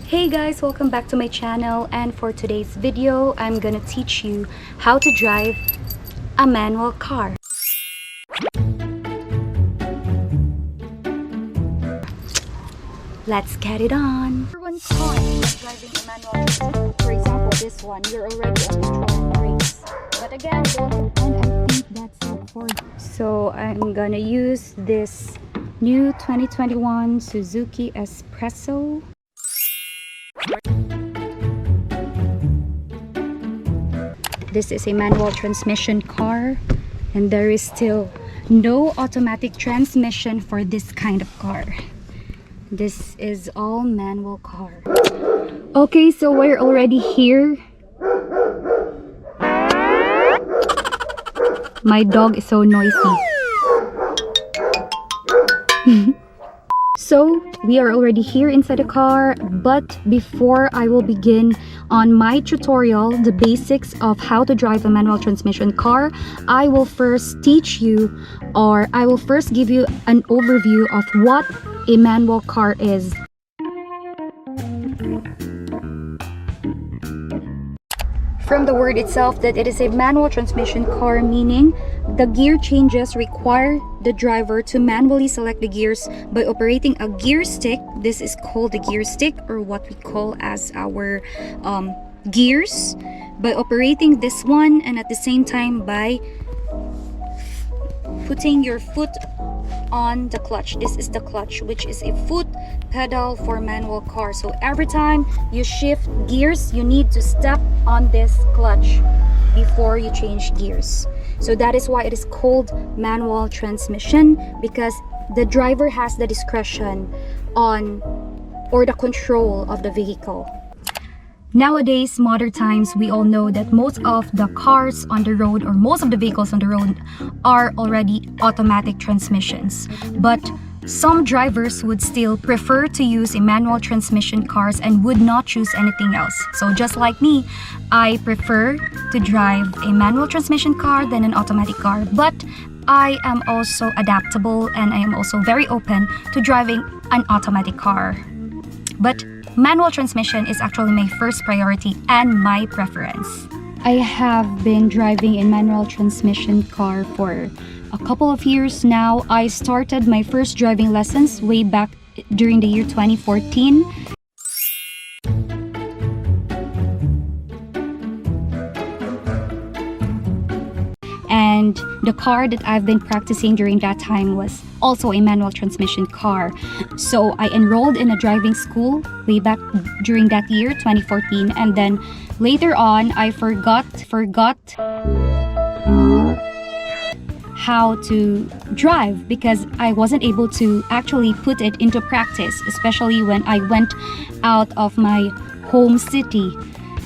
Hey guys, welcome back to my channel, and for today's video I'm gonna teach you how to drive a manual car. Let's get it on. For one car driving a manual, for example this one, you're already on control brakes, but again I think that's it for you. So I'm gonna use this new 2021 Suzuki Espresso. This is a manual transmission car, and there is still no automatic transmission for this kind of car. This is all manual car. Okay, so we're already here. My dog is so noisy. So we are already here inside the car, but before I will begin on my tutorial, the basics of how to drive a manual transmission car, I will first teach you, or I will first give you an overview of what a manual car is. From the word itself, that it is a manual transmission car, meaning the gear changes require the driver to manually select the gears by operating a gear stick. This is called the gear stick, or what we call as our gears, by operating this one, and at the same time by putting your foot on the clutch. This is the clutch, which is a foot pedal for manual car. So every time you shift gears, you need to step on this clutch before you change gears. So that is why it is called manual transmission, because the driver has the discretion on, or the control of the vehicle. Nowadays, modern times, we all know that most of the cars on the road, or most of the vehicles on the road, are already automatic transmissions. But some drivers would still prefer to use a manual transmission cars and would not choose anything else. So just like me, I prefer to drive a manual transmission car than an automatic car. But I am also adaptable, and I am also very open to driving an automatic car. But manual transmission is actually my first priority and my preference. I have been driving a manual transmission car for a couple of years now. I started my first driving lessons way back during the year 2014. And the car that I've been practicing during that time was also a manual transmission car. So I enrolled in a driving school way back during that year, 2014, and then later on I forgot how to drive because I wasn't able to actually put it into practice, especially when I went out of my home city.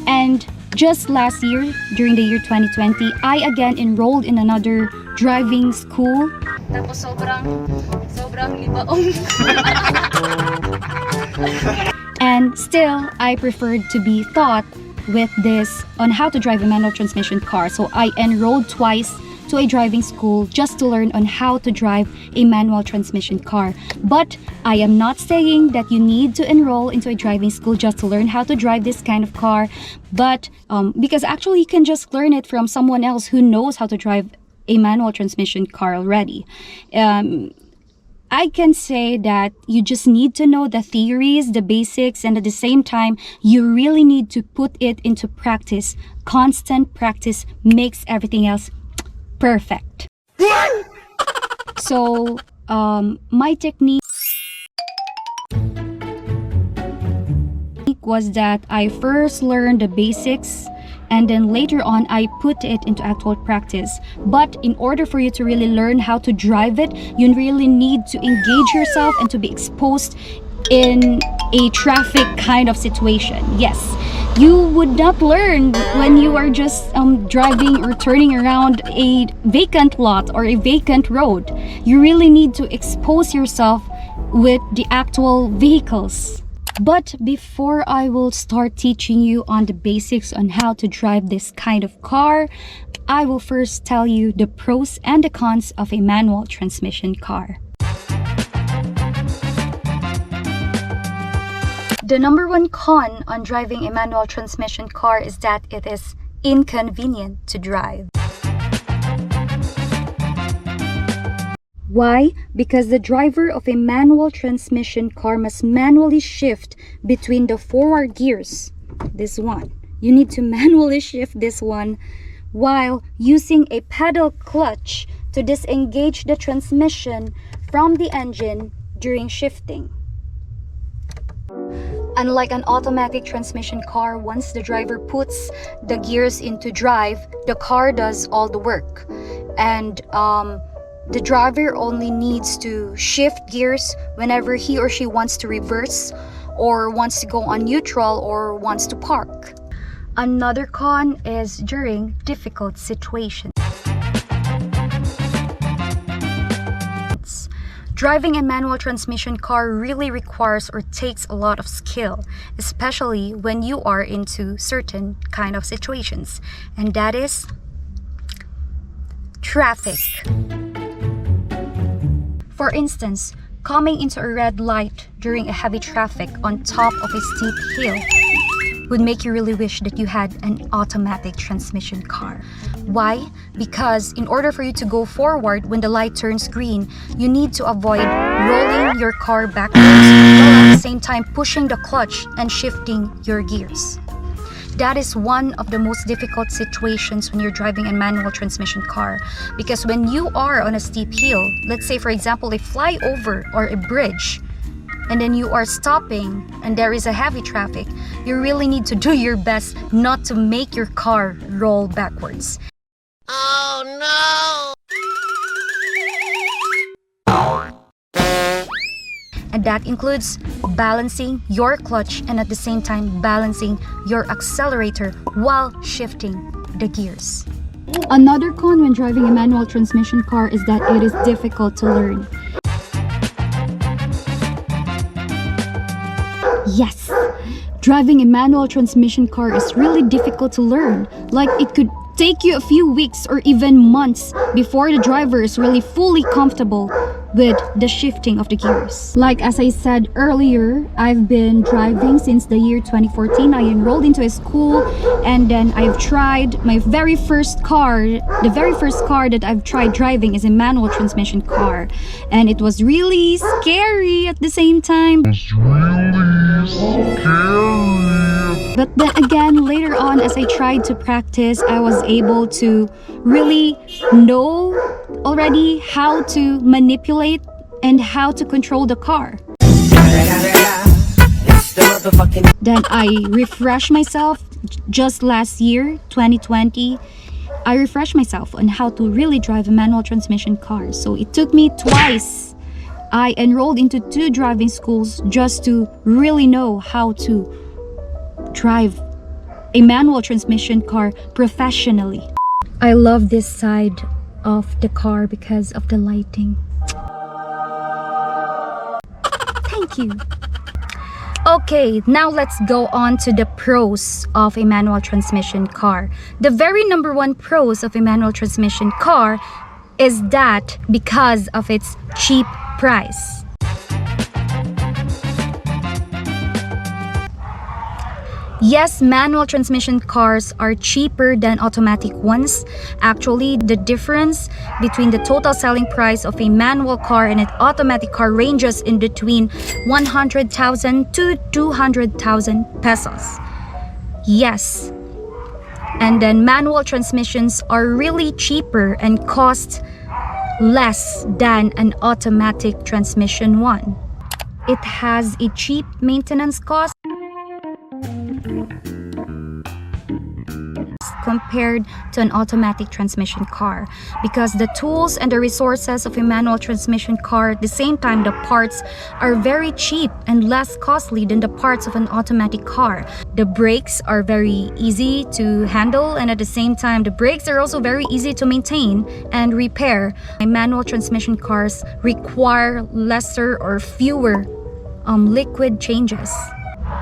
And just last year, during the year 2020, I again enrolled in another driving school. Tapos sobrang libaong. And still, I preferred to be taught with this on how to drive a manual transmission car. So I enrolled twice to a driving school just to learn on how to drive a manual transmission car. But I am not saying that you need to enroll into a driving school just to learn how to drive this kind of car, but because actually you can just learn it from someone else who knows how to drive a manual transmission car already. I can say that you just need to know the theories, the basics, and at the same time, you really need to put it into practice. Constant practice makes everything else perfect. So my technique was that I first learned the basics, and then later on I put it into actual practice. But in order for you to really learn how to drive it, you really need to engage yourself and to be exposed in a traffic kind of situation. Yes, you would not learn when you are just driving or turning around a vacant lot or a vacant road. You really need to expose yourself with the actual vehicles. But before I will start teaching you on the basics on how to drive this kind of car, I will first tell you the pros and the cons of a manual transmission car. The number one con on driving a manual transmission car is that it is inconvenient to drive. Why? Because the driver of a manual transmission car must manually shift between the forward gears. This one. You need to manually shift this one while using a pedal clutch to disengage the transmission from the engine during shifting. Unlike an automatic transmission car, once the driver puts the gears into drive, the car does all the work. And the driver only needs to shift gears whenever he or she wants to reverse or wants to go on neutral or wants to park. Another con is during difficult situations. Driving a manual transmission car really requires or takes a lot of skill, especially when you are into certain kind of situations, and that is traffic. For instance, coming into a red light during a heavy traffic on top of a steep hill would make you really wish that you had an automatic transmission car. Why? Because in order for you to go forward when the light turns green, you need to avoid rolling your car backwards while at the same time pushing the clutch and shifting your gears. That is one of the most difficult situations when you're driving a manual transmission car, because when you are on a steep hill, let's say for example a flyover or a bridge, and then you are stopping and there is a heavy traffic, you really need to do your best not to make your car roll backwards. Oh no! And that includes balancing your clutch and at the same time balancing your accelerator while shifting the gears. Another con when driving a manual transmission car is that it is difficult to learn. Yes, driving a manual transmission car is really difficult to learn. Like, it could take you a few weeks or even months before the driver is really fully comfortable with the shifting of the gears. Like as I said earlier, I've been driving since the year 2014. I enrolled into a school and then I've tried my very first car. The very first car that I've tried driving is a manual transmission car, and it was really scary at the same time. But then again, later on, as I tried to practice, I was able to really know already how to manipulate and how to control the car. Then I refreshed myself just last year, 2020. I refreshed myself on how to really drive a manual transmission car. So it took me twice. I enrolled into 2 driving schools just to really know how to drive a manual transmission car professionally. I love this side of the car because of the lighting. Thank you. Okay, now let's go on to the pros of a manual transmission car. The very number one pros of a manual transmission car is that because of its cheap price. Yes, manual transmission cars are cheaper than automatic ones. Actually, the difference between the total selling price of a manual car and an automatic car ranges in between 100,000 to 200,000 pesos. Yes. And then manual transmissions are really cheaper and cost less than an automatic transmission one. It has a cheap maintenance cost compared to an automatic transmission car, because the tools and the resources of a manual transmission car, at the same time the parts are very cheap and less costly than the parts of an automatic car. The brakes are very easy to handle, and at the same time the brakes are also very easy to maintain and repair. Manual transmission cars require lesser or fewer liquid changes.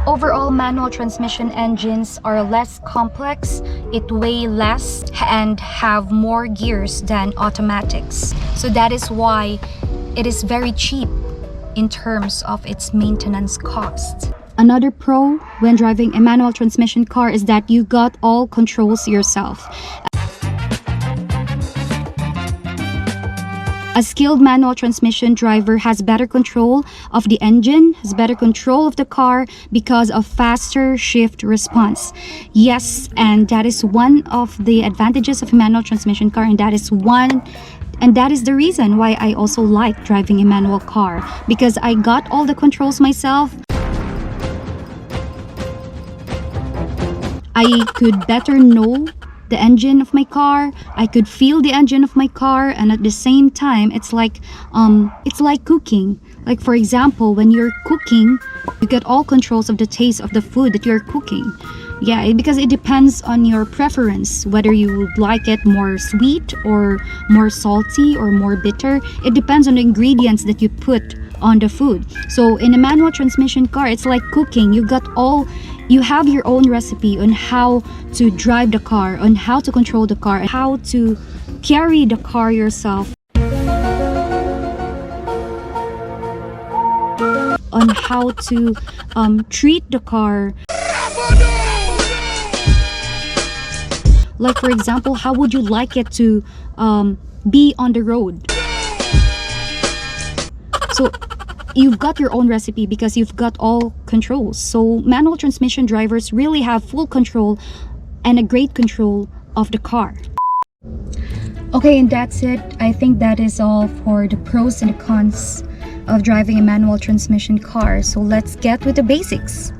Overall, manual transmission engines are less complex, it weighs less, and have more gears than automatics. So that is why it is very cheap in terms of its maintenance cost. Another pro when driving a manual transmission car is that you got all controls yourself. A skilled manual transmission driver has better control of the engine, has better control of the car because of faster shift response. Yes, and that is one of the advantages of a manual transmission car, and that is the reason why I also like driving a manual car, because I got all the controls myself. I could better know the engine of my car. I could feel the engine of my car, and at the same time, it's like cooking. Like, for example, when you're cooking, you get all controls of the taste of the food that you're cooking. Yeah, because it depends on your preference, whether you would like it more sweet or more salty or more bitter. It depends on the ingredients that you put on the food. So in a manual transmission car, it's like cooking. You have your own recipe on how to drive the car, on how to control the car, and how to carry the car yourself, on how to treat the car. Like, for example, how would you like it to be on the road? So you've got your own recipe because you've got all controls. So manual transmission drivers really have full control and a great control of the car. Okay, and that's it. I think that is all for the pros and the cons of driving a manual transmission car. So let's get with the basics.